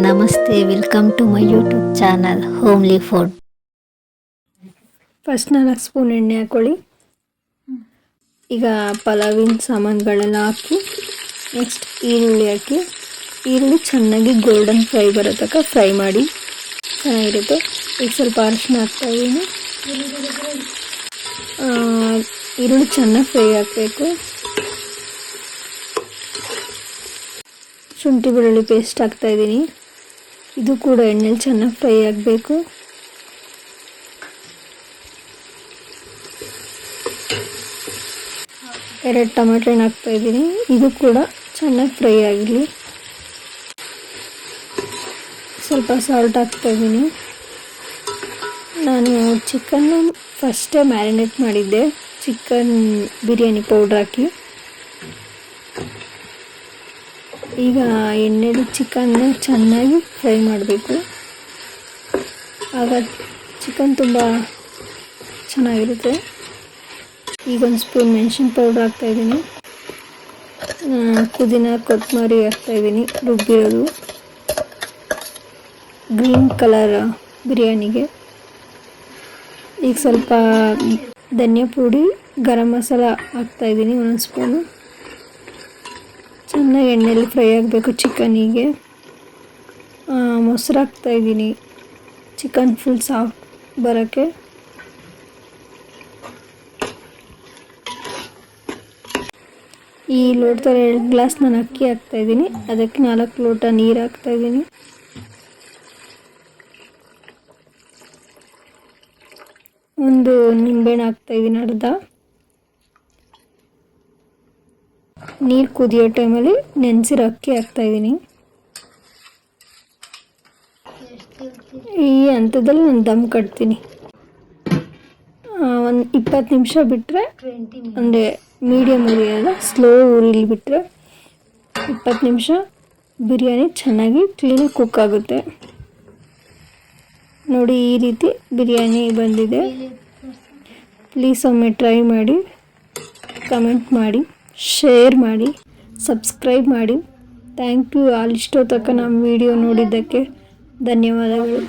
ನಮಸ್ತೆ, welcome to my YouTube channel homely food. First 4 spoon ಎಣ್ಣೆ ಹಾಕೊಳ್ಳಿ. ಈಗ ಪಲಾವಿನ ಸಾಮಾನುಗಳೆಲ್ಲ ಹಾಕಿ ನೆಕ್ಸ್ಟ್ ಈರುಳ್ಳಿ ಹಾಕಿ. ಈರುಳ್ಳಿ ಚೆನ್ನಾಗಿ ಗೋಲ್ಡನ್ ಫ್ರೈ ಬರೋ ತನಕ ಫ್ರೈ ಮಾಡಿ, ಚೆನ್ನಾಗಿರುತ್ತೆ. ಈಗ ಸ್ವಲ್ಪ ಅರಿಶಿನ ಹಾಕ್ತಾಯಿದ್ದೀನಿ. ಈರುಳ್ಳಿ ಚೆನ್ನಾಗಿ ಫ್ರೈ ಆಗಬೇಕು. ಶುಂಠಿ ಬೆಳ್ಳುಳ್ಳಿ ಪೇಸ್ಟ್ ಹಾಕ್ತಾಯಿದ್ದೀನಿ. ಇದು ಕೂಡ ಎಣ್ಣೆಲಿ ಚೆನ್ನಾಗಿ ಫ್ರೈ ಆಗಬೇಕು. ಎರಡು ಟೊಮೆಟೊ ಹಣ್ಣು ಹಾಕ್ತಾಯಿದ್ದೀನಿ. ಇದು ಕೂಡ ಚೆನ್ನಾಗಿ ಫ್ರೈ ಆಗಲಿ. ಸ್ವಲ್ಪ ಸಾಲ್ಟ್ ಹಾಕ್ತಾಯಿದ್ದೀನಿ. ನಾನು ಚಿಕನ್ನು ಫಸ್ಟೇ ಮ್ಯಾರಿನೇಟ್ ಮಾಡಿದ್ದೆ, ಚಿಕನ್ ಬಿರಿಯಾನಿ ಪೌಡ್ರ್ ಹಾಕಿ. ಈಗ ಎಣ್ಣೆಲಿ ಚಿಕನ್ನ ಚೆನ್ನಾಗಿ ಫ್ರೈ ಮಾಡಬೇಕು, ಆಗ ಚಿಕನ್ ತುಂಬ ಚೆನ್ನಾಗಿರುತ್ತೆ. ಈಗ 1 ಸ್ಪೂನ್ ಮೆಣಸಿನ ಪೌಡ್ರ್ ಹಾಕ್ತಾಯಿದ್ದೀನಿ. ಪುದೀನ ಕೊತ್ತಂಬರಿ ಹಾಕ್ತಾಯಿದ್ದೀನಿ, ರುಬ್ಬಿರೋದು ಗ್ರೀನ್ ಕಲರ್ ಬಿರಿಯಾನಿಗೆ. ಈಗ ಸ್ವಲ್ಪ ಧನಿಯಾ ಪುಡಿ, ಗರಂ ಮಸಾಲ ಹಾಕ್ತಾಯಿದ್ದೀನಿ 1 ಸ್ಪೂನು. ಚೆನ್ನಾಗಿ ಎಣ್ಣೆಯಲ್ಲಿ ಫ್ರೈ ಆಗಬೇಕು ಚಿಕನಿಗೆ. ಮೊಸರು ಹಾಕ್ತಾಯಿದ್ದೀನಿ ಚಿಕನ್ ಫುಲ್ ಸಾಫ್ಟ್ ಬರೋಕ್ಕೆ. ಈ ಲೋಟದಲ್ಲಿ 2 ಗ್ಲಾಸ್ ನಾನು ಅಕ್ಕಿ ಹಾಕ್ತಾಯಿದ್ದೀನಿ, ಅದಕ್ಕೆ 4 ಲೋಟ ನೀರು ಹಾಕ್ತಾಯಿದ್ದೀನಿ. ಒಂದು ನಿಂಬೆಹಣ್ಣು ಹಾಕ್ತಾಯಿದ್ದೀನಿ ಅರ್ಧ. ನೀರು ಕುದಿಯೋ ಟೈಮಲ್ಲಿ ನೆನೆಸಿರೋ ಅಕ್ಕಿ ಹಾಕ್ತಾಯಿದ್ದೀನಿ. ಈ ಹಂತದಲ್ಲಿ ನಾನು ದಮ್ ಕಟ್ತೀನಿ. ಒಂದು 20 ನಿಮಿಷ ಬಿಟ್ಟರೆ, ಅಂದರೆ ಮೀಡಿಯಮ್ ಉರಿ ಅಲ್ಲ, ಸ್ಲೋ ಉರಿಲಿ ಬಿಟ್ಟರೆ 20 ನಿಮಿಷ ಬಿರಿಯಾನಿ ಚೆನ್ನಾಗಿ ಕ್ಲೀನಾಗಿ ಕುಕ್ ಆಗುತ್ತೆ. ನೋಡಿ, ಈ ರೀತಿ ಬಿರಿಯಾನಿ ಬಂದಿದೆ. ಪ್ಲೀಸ್ ಒಮ್ಮೆ ಟ್ರೈ ಮಾಡಿ, ಕಮೆಂಟ್ ಮಾಡಿ, ಶೇರ್ ಮಾಡಿ, ಸಬ್ಸ್ಕ್ರೈಬ್ ಮಾಡಿ. Thank you all. ಇಷ್ಟೋ ತನಕ ನಮ್ಮ ವಿಡಿಯೋ ನೋಡಿದ್ದಕ್ಕೆ ಧನ್ಯವಾದಗಳು.